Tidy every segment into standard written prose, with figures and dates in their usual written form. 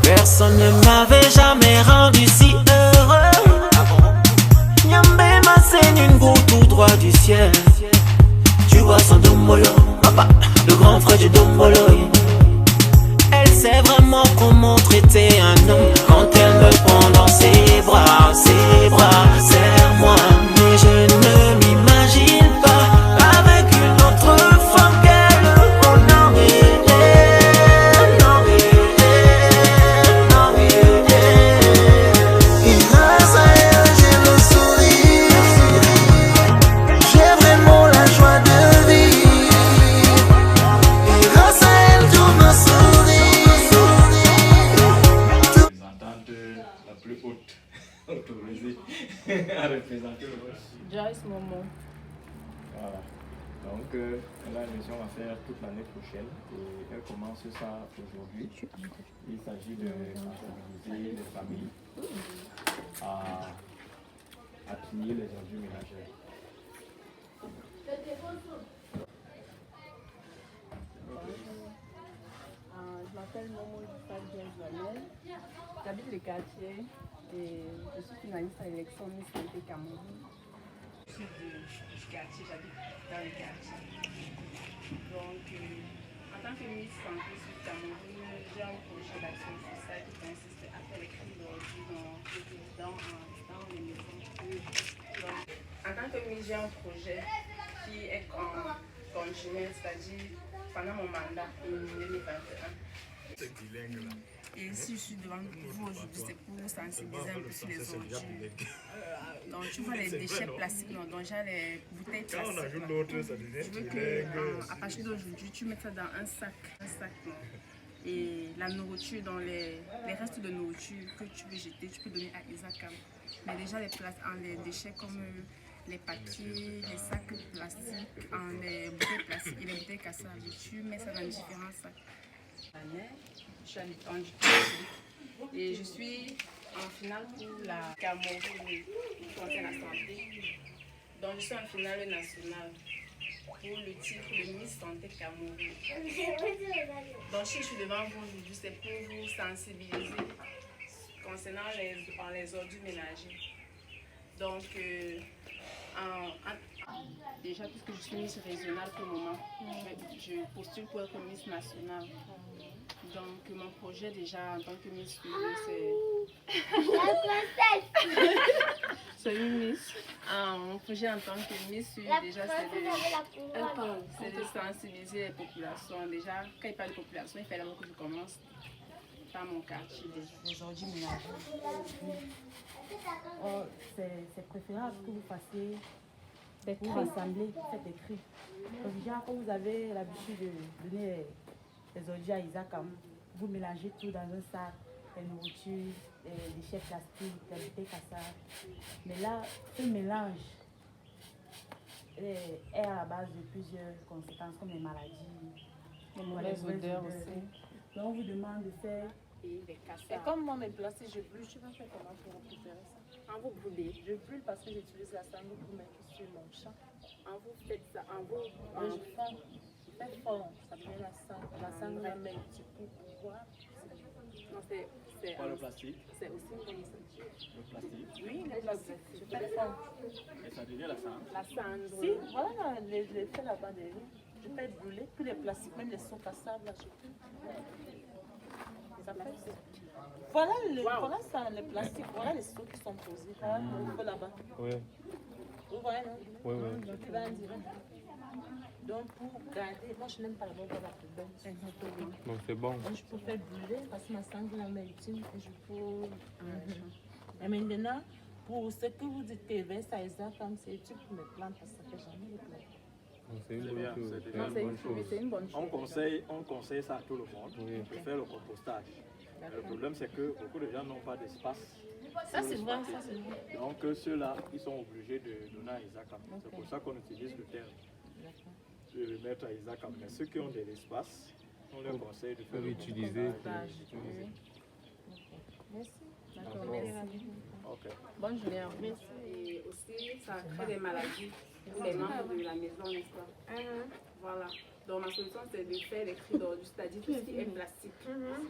Personne ne m'avait jamais rendu si heureux. Nyambé m'a saigné une goutte tout droit du ciel. Tu vois son Dombolo, le grand frère du Dombolo. Elle sait vraiment comment traiter un homme quand elle me prend dans ses bras, serre-moi. Mais je ne m'imagine pas avec une autre femme qu'elle. Oh non, Et grâce à elle, j'ai le sourire. J'ai vraiment la joie de vivre. Et grâce à elle, tout me sourit. Représentante la plus haute autorisée à représenter le West. Joyce Momo. Voilà. Donc, elle a une mission à faire toute l'année prochaine et elle commence ça aujourd'hui. Il s'agit de sensibiliser les familles à trier les ordures ménagères. Je m'appelle Momo Fadjazouamel. J'habite le quartier et je suis finaliste à l'élection Miss Santé Cameroun. Je suis du quartier, j'habite dans le quartier. Donc, en tant que Miss Santé sur Cameroun, j'ai un projet d'action sociale qui consiste à faire les crimes d'ordures dans les maisons. Donc, en tant que Miss, j'ai un projet qui est continuel, c'est-à-dire pendant mon mandat en 2021. Et si je suis devant vous aujourd'hui, c'est pour sensibiliser un peu sur les ordures. Donc tu vois les déchets plastiques, donc déjà les bouteilles plastiques. Je veux que à partir d'aujourd'hui, tu mettes ça dans un sac. Et la nourriture, dans les restes de nourriture que tu veux jeter, tu peux donner à Isakam. Mais déjà les déchets comme les papiers, les sacs plastiques, les bouteilles plastiques et les bouteilles cassables, tu mets ça dans différents sacs. Je suis habitante du Québec et je suis en finale pour la Cameroun qui concerne la santé. Donc je suis en finale nationale pour le titre de Miss Santé Cameroun. Donc si je suis devant vous aujourd'hui, c'est pour vous sensibiliser concernant les ordures ménagères. Donc déjà puisque je suis Miss régionale pour le moment, je postule pour être Miss nationale. Donc mon projet déjà en tant que Miss, c'est une Miss. Mon projet en tant que Miss, déjà c'est de sensibiliser les populations. Déjà quand il parle de population, il fallait que je commence par mon quartier déjà. Les ordures ménagères. C'est préférable que vous fassiez pour rassembler, faites écrit. Donc déjà, quand vous avez l'habitude de donner les ordures à Isakam, vous mélangez tout dans un sac, les nourritures, les déchets plastiques, les bouteilles cassables. Mais là, ce mélange est à la base de plusieurs conséquences comme les maladies, les mauvaises odeurs aussi. Donc on vous demande de faire Et comme moi mes plastiques, je brûle, tu vas faire comment pour récupérer ça? En vous brûlez. Je brûle parce que j'utilise la sangle pour mettre sur mon champ. En vous faites ça, en vous faites fond, ça devient la sangle. La sangle la met un petit peu pour voir. Non, c'est Pas le plastique. C'est aussi une bonne sangle. Le plastique. Oui, le plastique. Je fais fond. Et ça devient la cendre. La cendre. Si, voilà les faits là-bas derrière. Je fais brûler tous les plastiques, même les seaux cassables là, je fais. Voilà, voilà ça, les plastiques, voilà les seaux qui sont posés. Voilà, on voit là-bas. Oui. Vous voyez, non? Oui, oui. Donc, il va en direct. Donc, pour garder, moi je n'aime pas la bombe à la poubelle. Donc c'est bon. Donc, je peux faire brûler parce que ma sangle est utile et je peux. Et maintenant, pour ce que vous dites que verse à Isaac, comme c'est utile pour mes plantes, parce que ça fait jamais les plantes. Donc c'est une C'est bonne bien, chose. c'est C'est déjà une bonne chose. C'est une bonne chose. On conseille ça à tout le monde, Oui. de faire le compostage. Le problème, c'est que beaucoup de gens n'ont pas d'espace. Ça, c'est vrai, ça, c'est vrai. Donc ceux-là, ils sont obligés de donner à Isakam. C'est pour ça qu'on utilise le terme, de le mettre à Isakam. Mais ceux qui ont de l'espace, on leur conseille de faire Faut le l'utiliser. compostage. Merci. D'accord, merci. Ok. Bonne journée à vous. Et aussi, ça crée des maladies pour les membres de la maison, n'est-ce pas? Voilà. Donc, ma solution, c'est de faire les cris d'ordure, c'est-à-dire tout ce qui est plastique.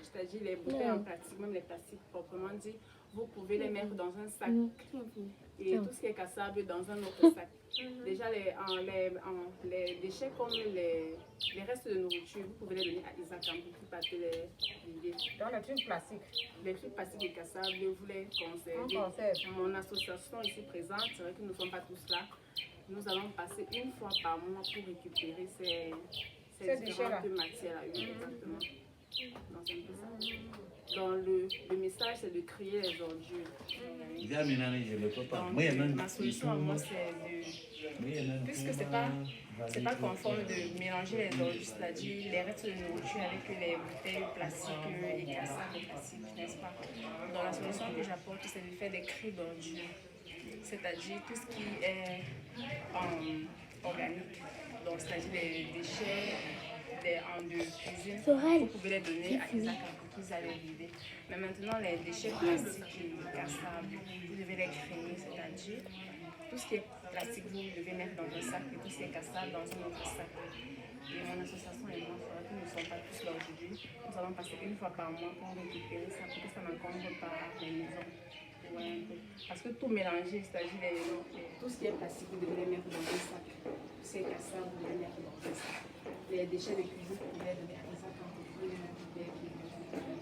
C'est-à-dire les bouteilles en plastique, même les plastiques proprement dit, vous pouvez les mettre dans un sac. Et tout ce qui est cassable dans un autre sac. Déjà, les déchets comme les restes de nourriture, vous pouvez les donner à Isaac pour passer les vider. Dans les trucs plastiques. Les trucs plastiques et cassables, vous les conservez. Mon association ici présente, c'est vrai que nous ne sommes pas tous là. Nous allons passer une fois par mois pour récupérer ces différentes matières. Exactement. Donc, c'est un peu ça. Donc, le message, c'est de crier les ordures. Donc, ma solution à moi, c'est de... Puisque c'est pas conforme de mélanger les ordures, c'est-à-dire les restes de nourriture avec les bouteilles plastiques et cassables plastiques, n'est-ce pas? Donc, la solution que j'apporte, c'est de faire des cris d'ordures. C'est-à-dire tout ce qui est organique. Donc, c'est-à-dire les déchets de cuisine, vous pouvez les donner à Isaac pour qu'ils aillent les vider. Mais maintenant, les déchets plastiques et cassables, vous devez les créer, c'est-à-dire tout ce qui est plastique, vous devez mettre dans un sac et tout ce qui est cassable dans un autre sac. Et mon association et moi, que nous ne sommes pas tous là aujourd'hui, nous allons passer une fois par mois pour récupérer ça, pour que ça n'encombre pas les maisons. Ouais, parce que tout mélanger, c'est-à-dire tout ce qui est plastique, vous devez les mettre dans un sac. Tout ce qui est cassable, vous devez les mettre dans un sac. Les déchets de cuisine, vous pouvez les donner à des sacs pour les récupérer.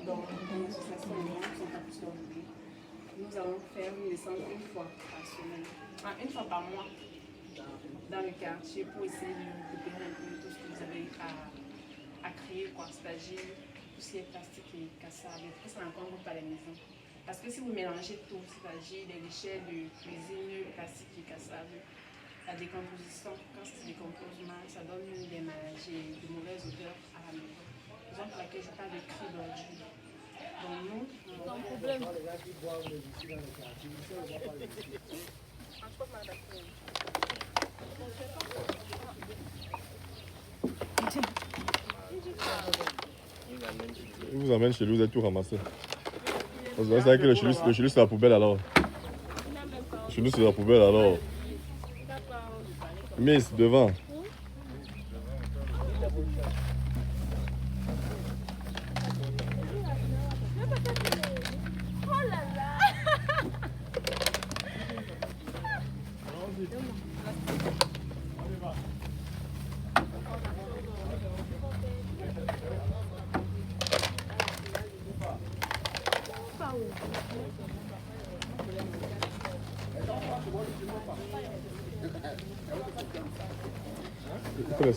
Donc, mon association et moi, nous sommes pas tous là aujourd'hui. Nous allons faire une descente une fois par semaine, une fois par mois, dans le quartier pour essayer de récupérer un peu tout ce que vous avez à créer, c'est-à-dire tout ce qui est plastique et cassable, pour que ça n'encombre pas les maisons. Parce que si vous mélangez tout, c'est-à-dire les déchets de cuisine, plastique et cassable, la décomposition, quand ça se décompose mal, ça donne des maladies, de mauvaises odeurs à la maison. Raison pour laquelle je parle de cris d'ordure. Donc nous, on problème. Il vous amène chez lui, vous êtes tout ramassé. Vous savez que le chelou c'est la poubelle alors. Le chelou c'est la poubelle alors. Miss, devant.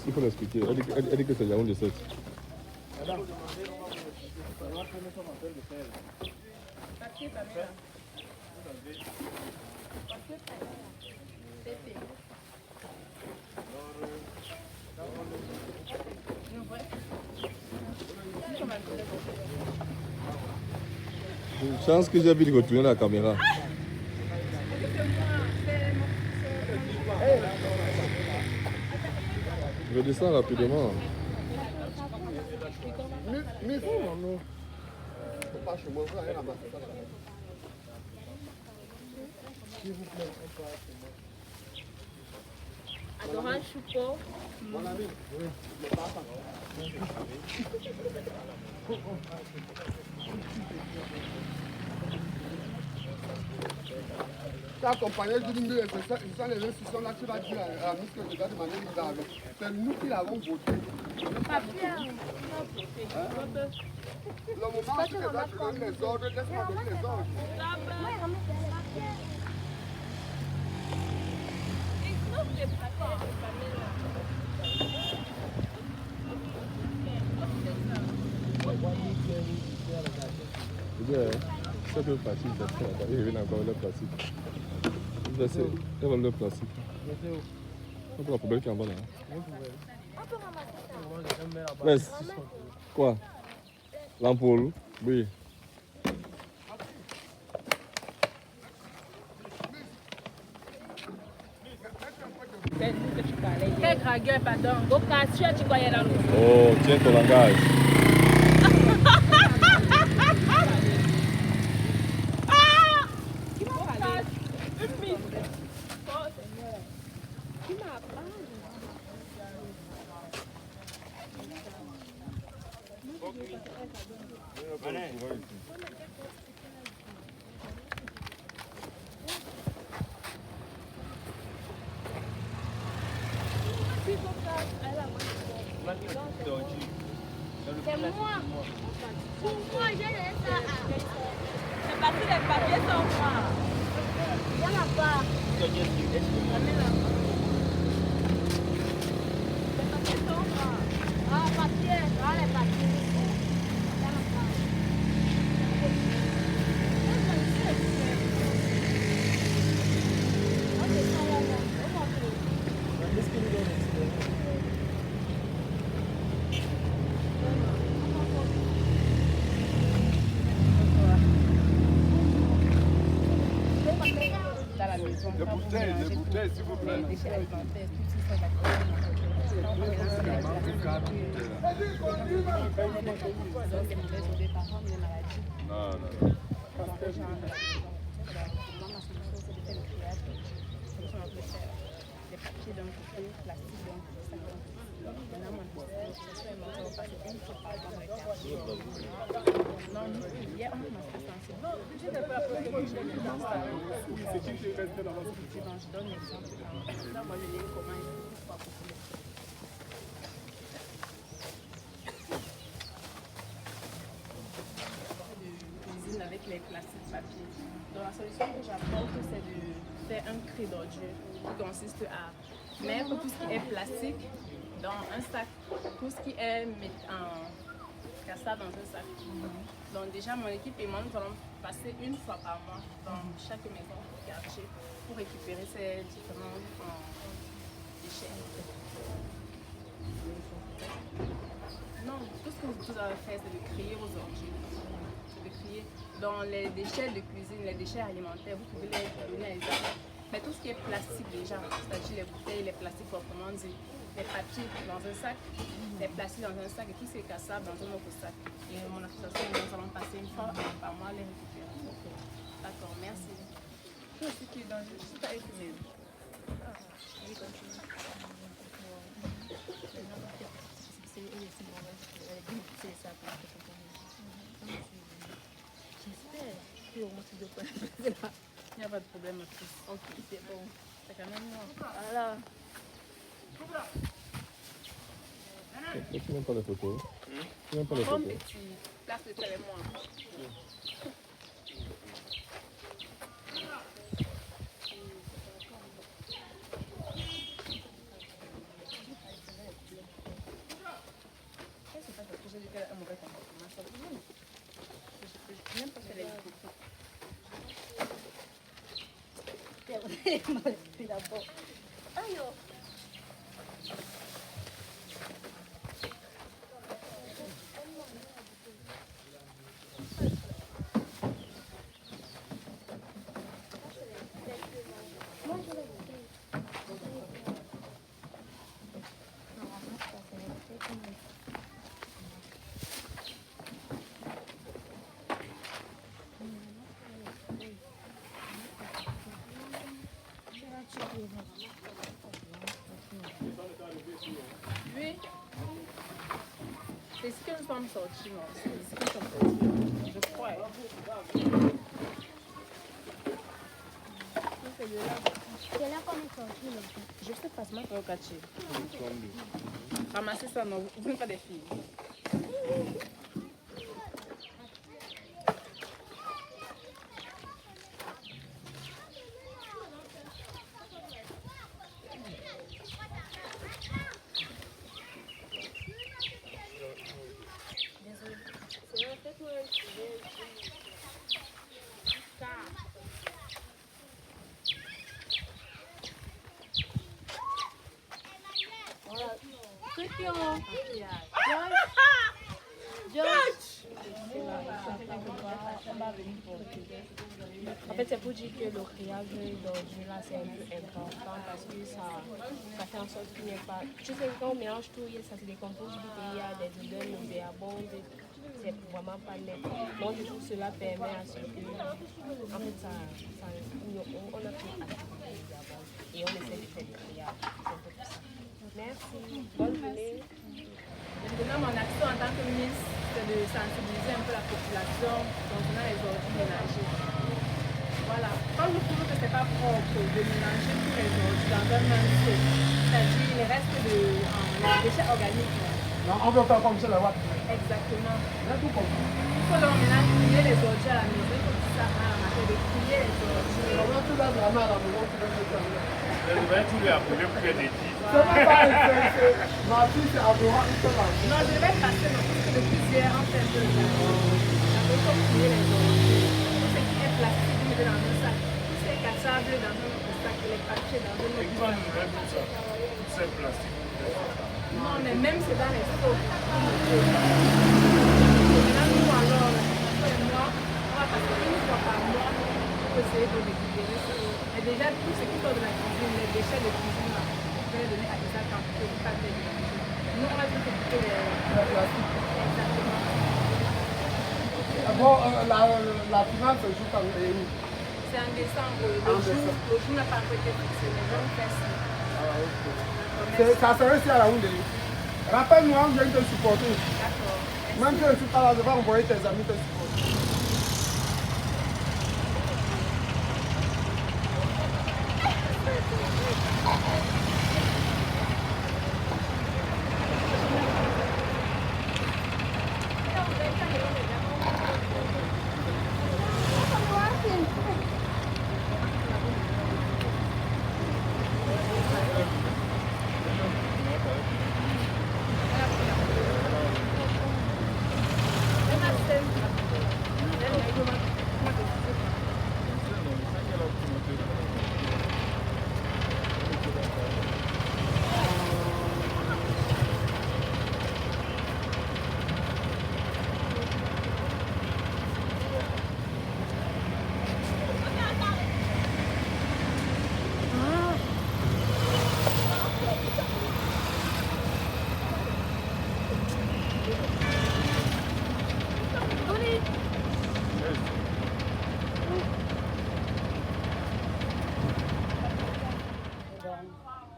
Il faut l'expliquer. Elle dit que c'est Yaoundé 7. Une chance que j'ai vu de retourner la caméra. Je descends rapidement. Mais non. Faut pas chez moi, vous allez ramasser ça. S'il vous plaît, on peut chez moi. Adorant Choupo. Mon ami, oui, je ne pas ça. Tu as accompagné du milieu, c'est ça les institutions là, tu vas dire à la ministre que tu vas demander une dame. C'est nous qui l'avons voté. Le moment où tu dois donner les ordres, laisse-moi donner les ordres. C'est le plastique, il revient encore le plastique. Elle va le plastique. On prend la poubelle qui est en bas là. Laisse. Quoi? L'ampoule? Oui. Quel dragueur, pardon. Vocation, tu croyais dans le... Oh, tiens ton langage. C'est moi. Pour moi, j'ai laissé ça. C'est parce que les papiers sont noirs. Il n'y en a pas. Les papiers sont noirs. Ah, papier. Ah, les papiers. Il n'y en a pas. Dans la maison, Les bouteilles, s'il vous plaît. les déchets alimentaires, tout ça, ça va Non. les papiers d'un côté, plastique d'un côté, maintenant, mon association est montée au passé une fois par rapport avec non, hier, on m'a fait sensible. Je donne l'exemple. Là, moi, je dis comment il faut pas cuisine avec les plastiques papier. Donc la solution que j'apporte, c'est de faire un cri d'ordure qui consiste à mettre tout ce qui est plastique dans un sac, tout ce qui est en cassable dans un sac. Donc déjà mon équipe et moi nous allons passer une fois par mois dans chaque maison du quartier pour récupérer ces différents déchets. Non, tout ce que vous avez fait, c'est de crier aux ordures. De crier dans les déchets de cuisine, les déchets alimentaires, vous pouvez les donner à les enfants. Mais tout ce qui est plastique déjà, c'est-à-dire les bouteilles, les plastiques proprement dit, les papiers dans un sac, les plastiques dans un sac et tout ce qui est cassable dans un autre sac. Et mon association, nous allons passer une fois par mois les récupérer. D'accord, merci. Tout ce qui est dans le site à étudier. Oui, continue. Il n'y a pas de problème. Ok, c'est bon. C'est quand même moi. Voilà. Tu n'aimes pas les photos? Tu n'aimes pas les Comme photos? tu places le téléphone. Qu'est-ce que c'est parce que j'ai dit qu'elle a un mauvais comportement? Je n'aime pas faire les photos. D'abord. Aïe. Oui. C'est ce que nous sommes sortis, non? C'est ce que nous sommes sortis. Je crois. C'est là qu'on est sorti, là. Je sais pas, c'est moi qui vais au quartier. Ramassez ça, non? Vous n'êtes pas des filles. En fait, c'est pour dire que le criage d'origine là, c'est un peu important parce que ça fait en sorte qu'il n'y ait pas. Tu sais, quand on mélange tout, ça se décompose vite et il y a des odeurs nauséabondes. C'est vraiment pas net. Donc, du coup, cela permet à ce que. En fait, on a fait activité et on essaie de faire le criage. Merci. Bonne journée. Maintenant, mon action en tant que Miss, c'est de sensibiliser un peu la population concernant les ordures ménagères. Voilà. Quand je trouve que ce n'est pas propre de mélanger tous les ordures dans un même saut, c'est-à-dire les restes de les déchets organiques. Non, on veut faire comme ça là-bas. Exactement. Là, tout compris. Il faut donc maintenant trier les ordures à la maison, comme ça, à la matière de trier les ordures. On va tout là, vraiment à la maison, tu vas faire ça. Je vais tous les appeler pour faire des titres. C'est même pas ma fille, c'est adorable, il faut la. Non, je vais passer depuis hier en fait de la il faut trier les ordures. Tout ce qui est plastique, vous mettez dans un sac. Tout ce qui est cassable dans un autre sac, les papiers dans un autre sac. Tout c'est plastique. Non, mais même c'est dans les stocks. Maintenant, nous, alors, moi, on va passer une fois par mois pour essayer de récupérer ça. Et déjà, tout ce qui sort de la cuisine, les déchets de cuisine, là, je vais les donner à Isaac quand je ne pas faire. Nous, on va tout récupérer les plastiques. Exactement. Bon, la finale se joue quand même. C'est en décembre. Le jour n'a pas encore été fixé, mais je vais faire ça. Ah, ok. Ça serait ici à la Houndé. Rappelle-moi, je viens te supporter. D'accord. Même si je ne suis pas là, je vais envoyer tes amis te supporter.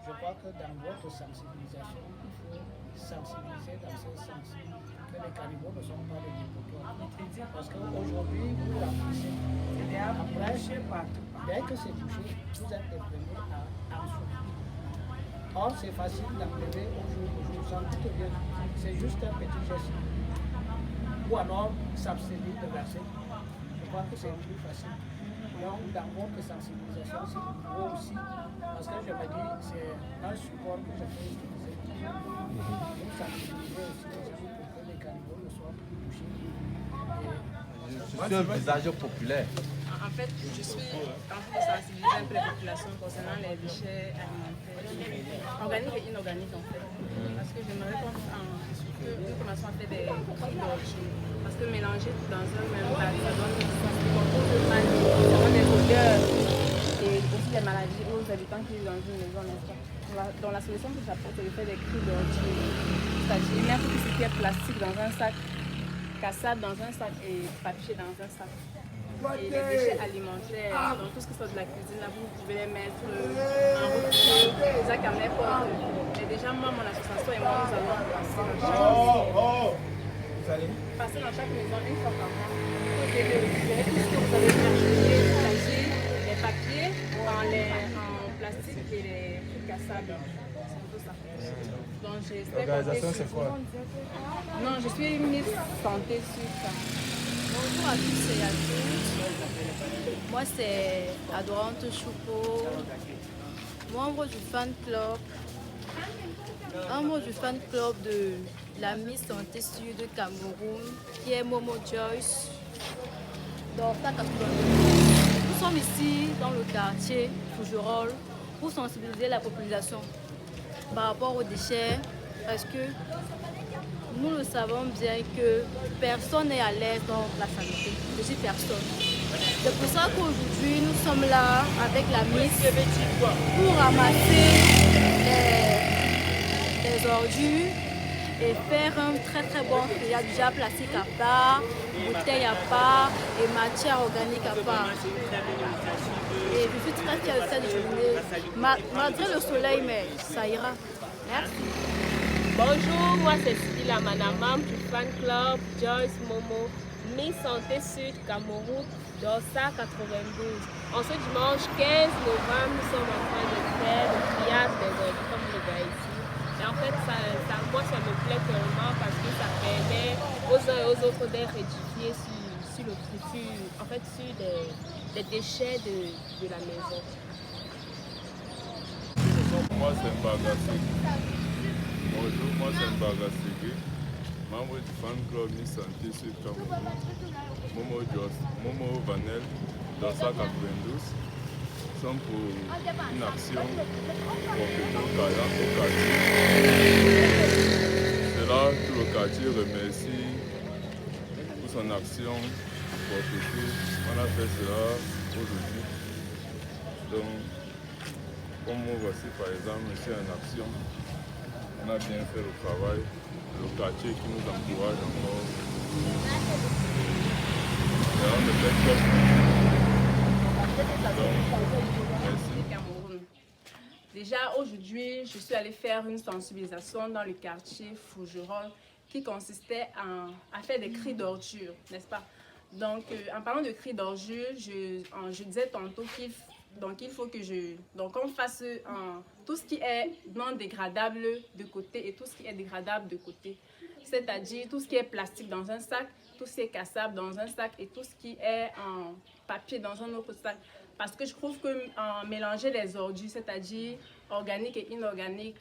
Je crois que dans votre sensibilisation, il faut sensibiliser dans ce sens que les cannibales ne sont pas des dépotoirs. Parce qu'aujourd'hui, vous remplissez. Après, dès que c'est touché, vous êtes les premiers à en souffrir. Or, c'est facile d'enlever au jour le jour, sans tout bien. C'est juste un petit geste. Ou alors s'abstenir de verser. Je crois que c'est plus facile. Donc, dans votre sensibilisation, c'est vous aussi, parce que je me dis, c'est un support que je peux utiliser. Vous sensibiliser aussi les gens pour que les cannibales ne soient plus touchés. Je suis un visage populaire. En fait, je suis en train de sensibiliser un peu la population concernant les déchets alimentaires, organiques et inorganiques en fait. Parce que j'aimerais qu'on commençons à faire des tri d'origine. Parce que mélanger tout dans un même bac, ça donne des odeurs et aussi des maladies aux habitants qui vivent dans une maison, n'est-ce pas? Donc la solution que j'apporte, c'est de faire des tri d'origine. C'est-à-dire mettre tout ce qui est plastique dans un sac, cassable dans un sac et papier dans un sac. Et les déchets alimentaires, donc tout ce qui sort de la cuisine, là, vous pouvez les mettre en route, les sacs à n'importe. Et déjà, moi, mon association et moi, nous allons passer dans chaque maison une fois par mois. Vous devez récupérer tout ce que vous avez cherché, c'est-à-dire les papiers en plastique et les trucs cassables. C'est tout ça. Donc, L'organisation, c'est quoi? Non, je suis Miss Santé sur ça. Bonjour à tous et à toutes. Moi c'est Adorante Choupo, membre du fan club de la Miss Santé Sud de Cameroun, qui est Momo Joyce. Donc, nous sommes ici dans le quartier Fougerolles pour sensibiliser la population par rapport aux déchets, parce que nous le savons bien que personne n'est à l'aise dans la santé. Je dis personne. C'est pour ça qu'aujourd'hui, nous sommes là avec la Miss pour ramasser les ordures et faire un très très bon triage, déjà plastique à part, bouteille à part et matière organique à part. Et je suis très fière de cette journée. Malgré le soleil, mais ça ira. Merci. Bonjour, moi c'est Sybilla Manamam du fan club Joyce Momo, Miss Santé Sud Cameroun, Dorsa 92. En ce dimanche 15 novembre, nous sommes en train de faire le triage des ordures comme vous le voyez ici. Et en fait, moi ça me plaît tellement parce que ça permet aux uns et aux autres d'être édifiés sur des déchets de la maison. Moi c'est Mbagassé. Bonjour, moi c'est Mbagassé, membre du fan club Miss Santé Sud Cameroun, Momo Vanel, Dorsa 92. Nous sommes pour une action au quartier. C'est là que le quartier remercie pour son action forfaitaire. On a fait cela aujourd'hui. Donc, comme voici par exemple ici en action, on a bien fait le travail. Le quartier qui nous encourage encore. Et on ne fait que Cameroun. Déjà aujourd'hui, je suis allée faire une sensibilisation dans le quartier Fougerolles qui consistait à faire des cris d'ordures, n'est-ce pas? Donc, en parlant de cris d'ordures, je disais tantôt qu'il faut que qu'on fasse tout ce qui est non dégradable de côté et tout ce qui est dégradable de côté. C'est-à-dire tout ce qui est plastique dans un sac, tout ce qui est cassable dans un sac et tout ce qui est en papier dans un autre sac. Parce que je trouve que mélanger les ordures, c'est-à-dire organiques et inorganiques,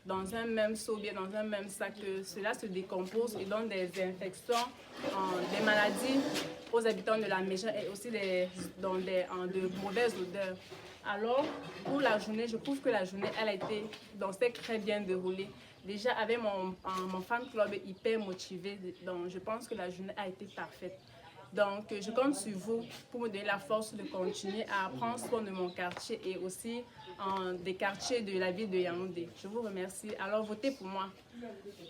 dans un même seau, bien dans un même sac, cela se décompose et donne des infections, des maladies aux habitants de la maison et aussi de mauvaises odeurs. Alors, pour la journée, je trouve que la journée, s'est très bien déroulée. Déjà, avec mon fan club hyper motivé, donc je pense que la journée a été parfaite. Donc, je compte sur vous pour me donner la force de continuer à prendre soin de mon quartier et aussi des quartiers de la ville de Yaoundé. Je vous remercie. Alors, votez pour moi.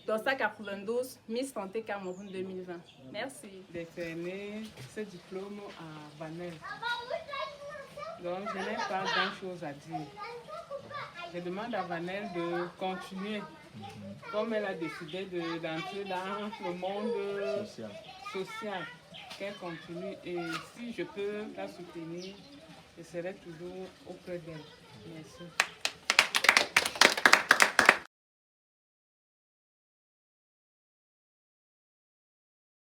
Dorsa 92, Miss Santé Cameroun 2020. Merci. Décerner ce diplôme à Vanel. Donc, je n'ai pas grand-chose à dire. Je demande à Vanel de continuer, comme elle a décidé d'entrer dans le monde social. Qu'elle continue et si je peux la soutenir, je serai toujours auprès d'elle. Merci.